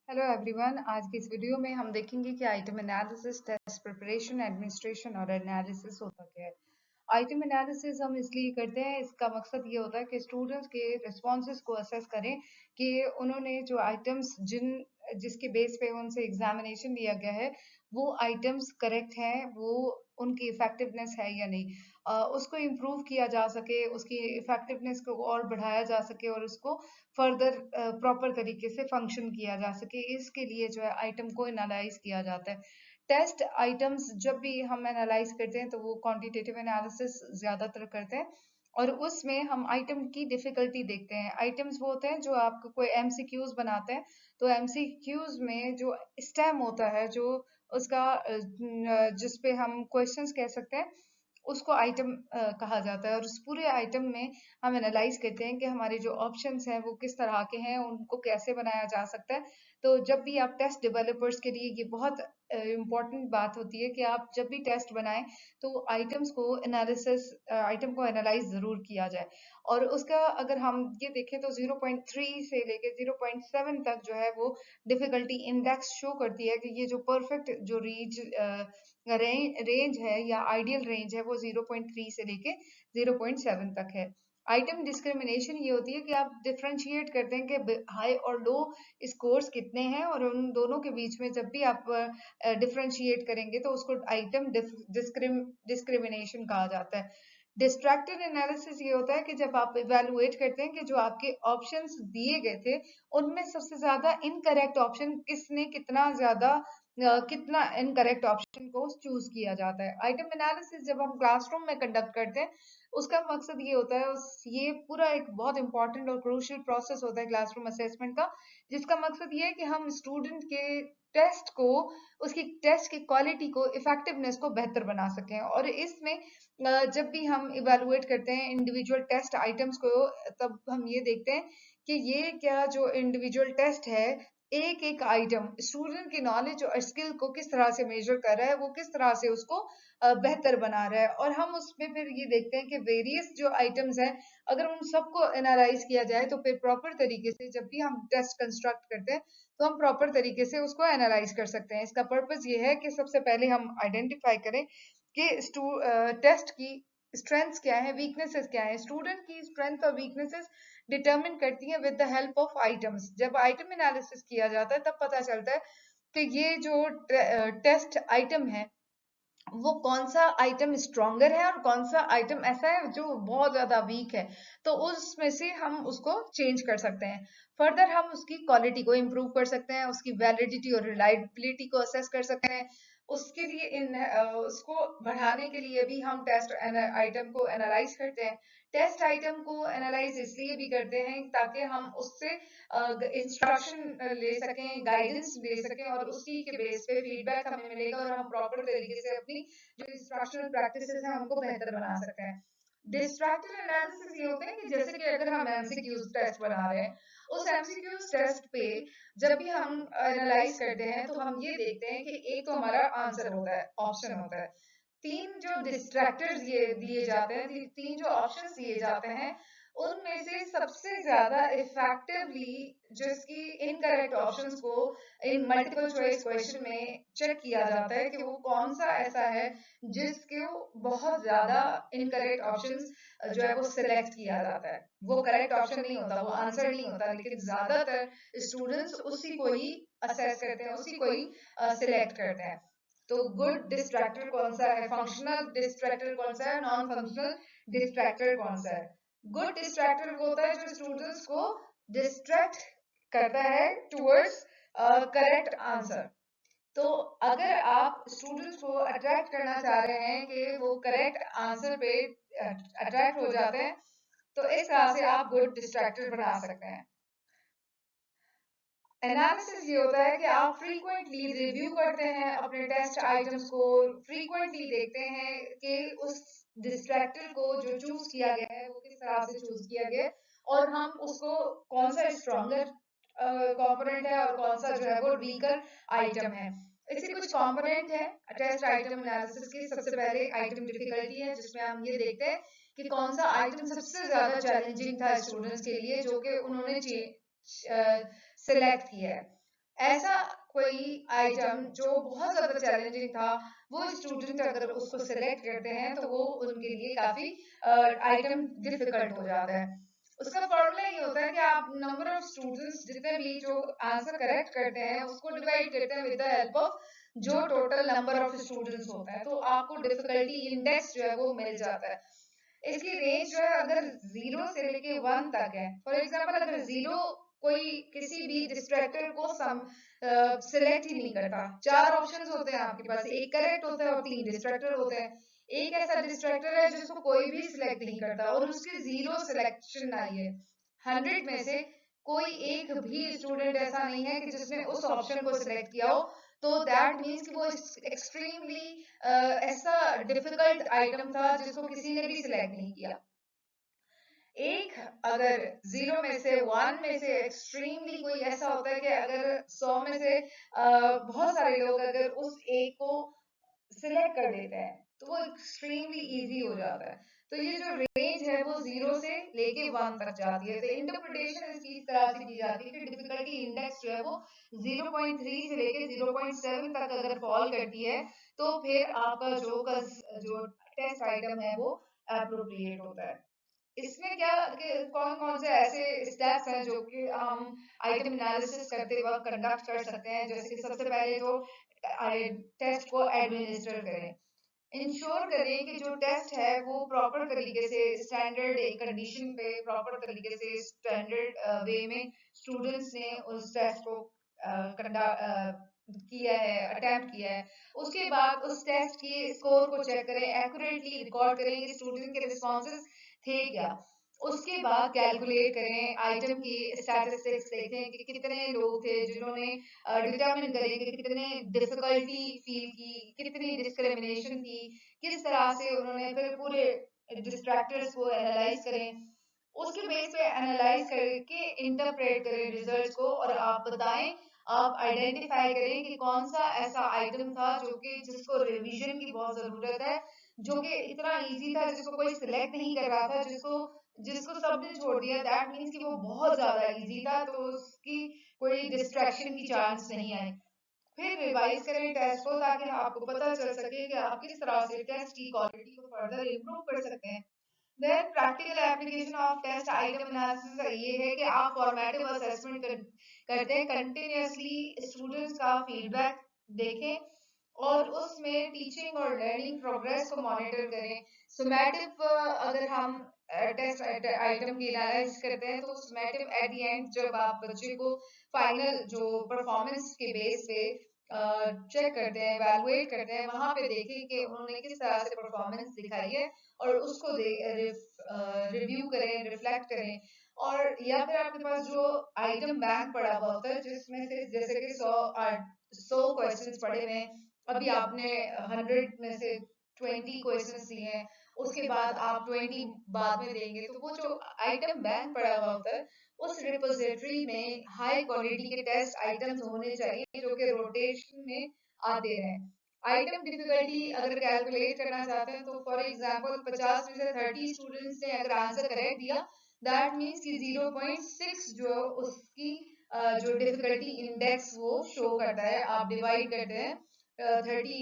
Hello everyone. आज की इस वीडियो में हम देखेंगे कि item analysis, test preparation, administration और एनालिसिस होता क्या है। आइटम एनालिसिस हम इसलिए करते हैं, इसका मकसद ये होता है कि स्टूडेंट्स के रिस्पॉन्सेज को असेस करें कि उन्होंने जो आइटम्स जिसके बेस पे उनसे एग्जामिनेशन लिया गया है वो आइटम्स करेक्ट हैं, वो उनकी इफेक्टिवनेस है या नहीं। उसको इम्प्रूव किया जा सके, उसकी इफेक्टिवनेस को और बढ़ाया जा सके और उसको फर्दर प्रॉपर तरीके से फंक्शन किया जा सके, इसके लिए जो है आइटम को एनालाइज किया जाता है। टेस्ट आइटम्स जब भी हम एनालाइज करते हैं तो वो क्वांटिटेटिव एनालिसिस ज्यादातर करते हैं और उसमें हम आइटम की डिफिकल्टी देखते हैं। आइटम्स वो होते हैं जो आपको कोई एमसीक्यूज बनाते हैं, तो एमसीक्यूज में जो स्टेम होता है, जो उसका जिस पे हम क्वेश्चंस कह सकते हैं, उसको आइटम कहा जाता है। और उस पूरे आइटम में हम एनालाइज करते हैं कि हमारे जो ऑप्शंस हैं वो किस तरह के हैं, उनको कैसे बनाया जा सकता है। तो जब भी आप टेस्ट डेवलपर्स के लिए ये बहुत इम्पोर्टेंट बात होती है कि आप जब भी टेस्ट बनाएं तो आइटम्स को एनालिसिस आइटम को एनालाइज जरूर किया जाए। और उसका अगर हम ये देखें तो 0.3 से लेके 0.7 तक जो है वो डिफिकल्टी इंडेक्स शो करती है कि ये जो परफेक्ट जो रेंज है या आइडियल रेंज है वो 0.3 से लेके 0.7 तक है। आइटम डिस्क्रिमिनेशन ये होती है कि आप डिफरेंशिएट करते हैं कि हाई और लो स्कोर्स कितने हैं, और उन दोनों के बीच में जब भी आप डिफरेंशिएट करेंगे तो उसको आइटम डिस्क्रिमिनेशन कहा जाता है। डिस्ट्रैक्टेड एनालिसिस ये होता है कि जब आप इवेलुएट करते हैं कि जो आपके ऑप्शंस दिए गए थे उनमें सबसे ज्यादा इनकरेक्ट ऑप्शन किसने कितना इनकरेक्ट ऑप्शन को चूज किया जाता है। आइटम एनालिसिस जब हम क्लासरूम में कंडक्ट करते हैं उसका मकसद ये होता है, ये पूरा एक बहुत इंपॉर्टेंट और क्रूशियल प्रोसेस होता है क्लासरूम असेसमेंट का, जिसका मकसद ये है कि हम स्टूडेंट के टेस्ट को, उसकी टेस्ट की क्वालिटी को, इफेक्टिवनेस को बेहतर बना सकें। और इसमें जब भी हम इवेलुएट करते हैं इंडिविजुअल टेस्ट आइटम्स को, तब हम ये देखते हैं कि ये क्या जो इंडिविजुअल टेस्ट है, एक एक आइटम स्टूडेंट की नॉलेज और स्किल को किस तरह से मेजर कर रहा है, वो किस तरह से उसको बेहतर बना रहा है। और हम उसमें फिर ये देखते हैं कि वेरियस जो आइटम्स हैं, अगर उन सबको एनालाइज किया जाए तो फिर प्रॉपर तरीके से जब भी हम टेस्ट कंस्ट्रक्ट करते हैं तो हम प्रॉपर तरीके से उसको एनालाइज कर सकते हैं। इसका पर्पस ये है कि सबसे पहले हम आइडेंटिफाई करें कि टेस्ट की स्ट्रेंथ्स क्या है, वीकनेसेस क्या है। स्टूडेंट की स्ट्रेंथ और वीकनेसेस डिटरमिन करती है with the help of items. जब आइटम एनालिसिस किया जाता है तब पता चलता है कि ये जो टेस्ट आइटम है वो कौन सा आइटम स्ट्रॉन्गर है और कौन सा आइटम ऐसा है जो बहुत ज्यादा वीक है। तो उसमें से हम उसको चेंज कर सकते हैं। फर्दर हम उसकी क्वालिटी को इम्प्रूव कर सकते हैं, उसकी वैलिडिटी और रिलायबिलिटी को असेस कर सकते हैं। उसके लिए उसको बढ़ाने के लिए भी हम टेस्ट आइटम को एनालाइज करते हैं। टेस्ट आइटम को एनालाइज इसलिए भी करते हैं ताकि हम उससे इंस्ट्रक्शन ले सकें, गाइडेंस ले सकें, और उसी के बेस पे फीडबैक हमें मिलेगा और हम प्रॉपर तरीके से अपनी जो इंस्ट्रक्शनल प्रैक्टिसेस हैं उनको बेहतर बना सकते हैं। डिस्ट्रैक्टिव एनालिसिस ये होते हैं कि जैसे कि अगर हम एमसीक्यूज टेस्ट बना रहे हैं, उस एमसीक्यूज टेस्ट पे जब भी हम एनालाइज करते हैं तो हम ये देखते हैं कि एक तो हमारा आंसर होता है, ऑप्शन होता है, तीन जो डिस्ट्रैक्टर्स ये दिए जाते हैं, तीन जो ऑप्शंस दिए जाते हैं, उनमें से सबसे ज्यादा इफेक्टिवली जिसकी इनकरेक्ट ऑप्शंस को इन मल्टीपल चॉइस क्वेश्चन में चेक किया जाता है कि वो कौन सा ऐसा है जिसके बहुत ज्यादा इनकरेक्ट ऑप्शंस जो है वो सिलेक्ट किया जाता है। वो करेक्ट ऑप्शन नहीं होता, वो आंसर नहीं होता, लेकिन ज्यादातर स्टूडेंट्स उसी को ही असेस करते हैं, उसी को ही सिलेक्ट करते हैं। तो गुड डिस्ट्रैक्टर कौन सा है, फंक्शनल डिस्ट्रैक्टर कौन सा है, नॉन फंक्शनल डिस्ट्रैक्टर कौन सा है। गुड डिस्ट्रैक्टर वो होता है जो स्टूडेंट्स को डिस्ट्रैक्ट करता है टुवर्ड्स करेक्ट आंसर। तो अगर आप स्टूडेंट्स को अट्रैक्ट करना चाह रहे हैं कि वो करेक्ट आंसर पे अट्रैक्ट हो जाते हैं, तो इस तरह से आप गुड डिस्ट्रैक्टर बना सकते हैं। एनालिसिस ये होता है कि आप फ्रीक्वेंटली रिव्यू करते हैं अपने टेस्ट आइटम्स को, फ्रीक्वेंटली देखते हैं कि उस डिस्ट्रैक्टर को जो चूज किया गया है वो किस तरह से चूज किया गया है, और हम उसको कौन सा स्ट्रॉन्गर कंपोनेंट है और कौन सा जो है वो वीकर आइटम है। इसके कुछ कंपोनेंट है टेस्ट आइटम एनालिसिस की। सबसे पहले आइटम डिफिकल्टी है, जिसमें हम ये देखते हैं कि कौन सा आइटम सबसे ज्यादा चैलेंजिंग था स्टूडेंट्स के लिए जो कि उन्होंने सिलेक्ट किया है। ऐसा कोई आइटम जो बहुत ज्यादा चैलेंजिंग था, वो स्टूडेंट अगर उसको सिलेक्ट करते हैं तो वो उनके लिए काफी आइटम डिफिकल्ट हो जाता है। उसका फॉर्मूला ये होता है कि आप नंबर ऑफ स्टूडेंट्स जितने भी जो आंसर करेक्ट करते हैं उसको डिवाइड करते हैं विद द हेल्प ऑफ जो टोटल नंबर ऑफ स्टूडेंट्स होता है, तो आपको डिफिकल्टी इंडेक्स जो है वो मिल जाता है। इसकी रेंज जो है अगर 0 से लेके 1 तक है, फॉर एग्जांपल अगर 0 कोई किसी भी डिस्ट्रैक्टर को सिलेक्ट ही नहीं करता, 4 ऑप्शंस होते हैं आपके पास, एक करेक्ट होता है और 3 डिस्ट्रैक्टर होते हैं। एक ऐसा डिस्ट्रैक्टर है जिसको कोई भी सिलेक्ट नहीं करता और उसकी 0 सिलेक्शन आई है। 100 में से कोई एक भी स्टूडेंट ऐसा नहीं है कि जिसने उस ऑप्शन को सिलेक्ट किया हो, तो दैट मीन्स कि वो एक्सट्रीमली ऐसा डिफिकल्ट आइटम था जिसको किसी ने भी सिलेक्ट नहीं किया। एक अगर 0 में से 1 में से एक्सट्रीमली कोई ऐसा होता है कि अगर 100 में से बहुत सारे लोग अगर उस एक को सिलेक्ट कर लेते हैं तो वो एक्सट्रीमली इजी हो जाता है। तो ये जो रेंज है वो 0 से लेके 1 तक जाती है। तो इंटरप्रिटेशन इस तरह से की जाती है कि डिफिकल्टी इंडेक्स जो है वो 0.3 से लेके 0.7 तक अगर फॉल करती है तो फिर आपका जो टेस्ट आइटम है वो अप्रोप्रिएट होता है। इसमें क्या कि कौन-कौन से ऐसे स्टेप्स हैं जो कि हम आइटम एनालिसिस करते वक़्त कंडक्ट कर सकते हैं, जैसे कि सबसे पहले तो टेस्ट को एडमिनिस्टर करें। इंश्योर करें कि जो टेस्ट है वो प्रॉपर तरीके से स्टैंडर्ड कंडीशन पे प्रॉपर तरीके से स्टैंडर्ड वे में स्टूडेंट्स ने उस टेस्ट को किया है, अटेम्प्ट किया है। उसके बाद उस टेस्ट के स्कोर को चेक करें, एक्यूरेटली रिकॉर्ड करें कि स्टूडेंट के रिस्पॉन्सेज थे क्या। उसके बाद कैलकुलेट करें, आइटम की स्टैटिस्टिक्स देखें कि कितने लोग थे जिन्होंने डिटरमिन करें कि कितने डिफिकल्टी फील की, कितनी डिस्क्रिमिनेशन थी, किस तरह से उन्होंने फिर पूरे डिस्ट्रैक्टर्स को एनालाइज करें। उसके बेस पे एनालाइज करके इंटरप्रेट करें रिजल्ट्स को और आप बताएं, आप आइडेंटिफाई करें कि कौन सा ऐसा आइटम था जो कि जिसको रिवीजन की बहुत जरूरत है, जो कि इतना इजी था जिसको कोई सिलेक्ट नहीं कर रहा था, जिसको जिसको सबने छोड़ दिया, दैट मीन्स कि वो बहुत ज्यादा इजी था तो उसकी कोई डिस्ट्रैक्शन की चांस नहीं आई। फिर रिवाइज करें टेस्ट को ताकि आपको पता चल सके कि आप किस तरह से टेस्ट की क्वालिटी को फर्दर इम्प्रूव कर सकते हैं। Then practical application of test item analysis ये है कि आप फॉर्मेटिव असेसमेंट करते हैं, कंटिन्यूअसली स्टूडेंट्स का फीडबैक देखें और उसमें टीचिंग और लर्निंग प्रोग्रेस को मॉनिटर करें। सुमेटिव अगर हम टेस्ट आइटम की एनालाइज करते हैं तो सुमेटिव एट द एंड जब आप बच्चे को फाइनल जो परफॉर्मेंस के बेस पे चेक करते हैं, एवेलुएट करते हैं, वहां पे देखें कि उन्होंने किस तरह से परफॉर्मेंस दिखाई है और उसको रिव्यू करें, रिफ्लेक्ट करें। और या फिर आपके पास जो आइटम बैंक पड़ा हुआ होता है जिसमें से जैसे कि 100 क्वेश्चंस पड़े हुए हैं, अभी आपने 100 में से 20 क्वेश्चंस दिए हैं, उसके बाद आप 20 बाद में देंगे, तो वो जो आइटम बैंक पड़ा हुआ होता है उस रिपोजिटरी में हाई क्वालिटी के टेस्ट आइटम्स होने चाहिए जो कि रोटेशन में आते रहें। आइटम डिफिकल्टी अगर कैलकुलेट करना चाहते हैं तो फॉर एग्जांपल 50 में से 30 स्टूडेंट्स ने अगर आंसर करेक्ट दिया, दैट मींस कि 0.6 जो उसकी जो डिफिकल्टी इंडेक्स वो शो करता है। आप डिवाइड करते हैं 30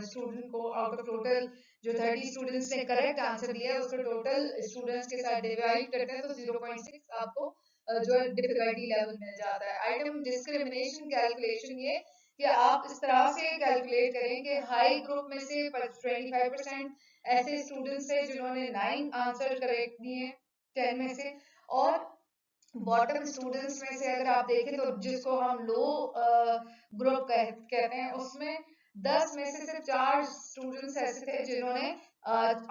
स्टूडेंट को आउट ऑफ टोटल जो 30 स्टूडेंट्स ने करेक्ट आंसर दिया है उसको टोटल स्टूडेंट्स के साथ डिवाइड करते हैं तो 0.6 आपको जो है डिफिकल्टी लेवल मिल जाता है। आइटम डिस्क्रिमिनेशन कैलकुलेशन ये कि आप इस तरह से कैलकुलेट करें कि हाई ग्रुप में से 25% ऐसे स्टूडेंट्स थे जिन्होंने 9 आंसर करेक्ट दिए 10 में से, और बॉटम स्टूडेंट्स में से अगर आप देखें तो जिसको हम लो ग्रुप कहते हैं उसमें 10 में से सिर्फ 4 स्टूडेंट्स ऐसे थे जिन्होंने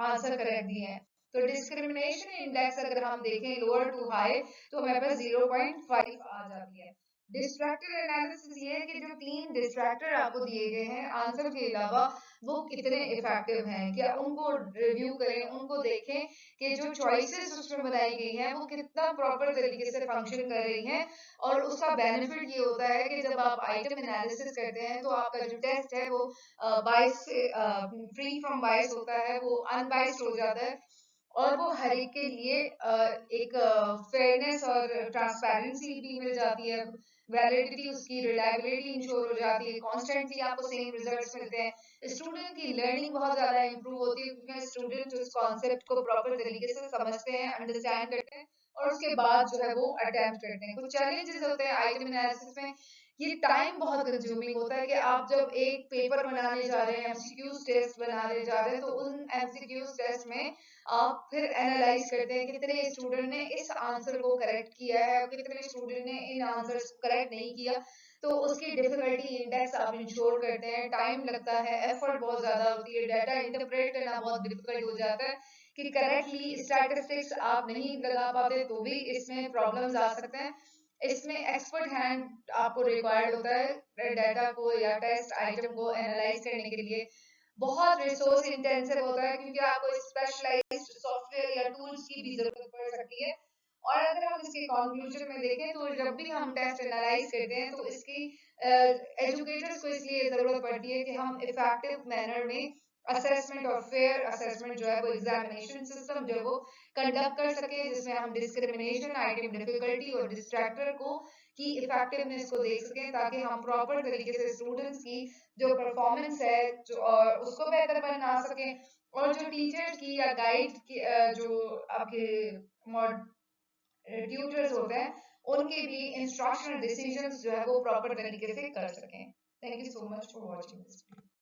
आंसर करेक्ट दिए हैं। तो डिस्क्रिमिनेशन इंडेक्स अगर हम देखें लोअर टू हाई तो हमारे पास 0.5 आ जाती है। डिस्ट्रैक्टर एनालिसिस ये है कि जो 3 डिस्ट्रैक्टर आपको दिए गए हैं आंसर के अलावा वो कितने इफेक्टिव हैं, क्या उनको रिव्यू करें, उनको देखें कि जो चॉइसेस उसमें बनाई गई हैं वो कितना प्रॉपर तरीके से फंक्शन कर रही हैं। और उसका बेनिफिट ये होता है कि जब आप आइटम एनालिसिस करते हैं तो आपका जो टेस्ट है वो बायस से फ्री फ्रॉम बायस होता है, वो अनबायस्ड हो जाता है और वो हर एक के लिए एक फेयरनेस और ट्रांसपेरेंसी भी मिल जाती है। वैलिडिटी, उसकी रिलायबिलिटी इंश्योर हो जाती है, कॉन्स्टेंटली आपको सेम रिजल्ट्स मिलते हैं, स्टूडेंट की लर्निंग बहुत ज्यादा इंप्रूव होती है क्योंकि स्टूडेंट उस कॉन्सेप्ट को प्रॉपर तरीके से समझते हैं, अंडरस्टैंड करते हैं और उसके बाद जो है वो अटेम्प्ट करते हैं। कुछ चैलेंजेस होते हैं आइटम एनालिसिस में, ये टाइम बहुत कंज्यूमिंग होता है कि आप जब एक पेपर बनाने जा रहे हैं, एमसीक्यूज टेस्ट बनाने जा रहे हैं, तो उन एमसीक्यूज टेस्ट में आप फिर एनालाइज करते हैं कितने स्टूडेंट ने इस आंसर को करेक्ट किया है और कितने स्टूडेंट ने इन आंसर्स को करेक्ट नहीं किया, तो उसकी डिफिकल्टी इंडेक्स आप इंश्योर करते हैं, टाइम लगता है, एफर्ट बहुत ज्यादा होती है, डाटा इंटरप्रेट करना बहुत डिफिकल्ट हो जाता है कि करेक्टली स्टैटिस्टिक्स आप नहीं लगा पाते तो भी इसमें प्रॉब्लम्स आ सकते हैं। इसमें एक्सपर्ट हैंड आपको रिक्वायर्ड होता है डाटा को या टेस्ट आइटम को एनालाइज करने के लिए। बहुत रिसोर्स इंटेंसिव होता है क्योंकि आपको स्पेशलाइज्ड सॉफ्टवेयर या टूल्स की भी जरूरत पड़ सकती है। और अगर हम इसके कंक्लूजन में देखें तो जब भी हम टेस्ट एनालाइज करते हैं तो इसकी एजुकेटर्स को इसलिए जरूरत पड़ती है कि हम इफेक्टिव मैनर में असेसमेंट और फेयर असेसमेंट जो है वो एग्जामिनेशन सिस्टम जो है वो कंडक्ट कर सके, जिसमें हम डिस्क्रिमिनेशन, आइटम डिफिकल्टी और डिस्ट्रैक्टर को की इफेक्टिवनेस को देख सकें, ताकि हम प्रॉपर तरीके से स्टूडेंट्स की जो परफॉर्मेंस है जो उसको बेहतर बना सकें, और जो टीचर्स की या गाइड की जो आपके ट्यूटर्स होते हैं उनके भी इंस्ट्रक्शनल डिसीजंस जो है वो प्रॉपर तरीके से कर सकें। Thank you so much for watching this.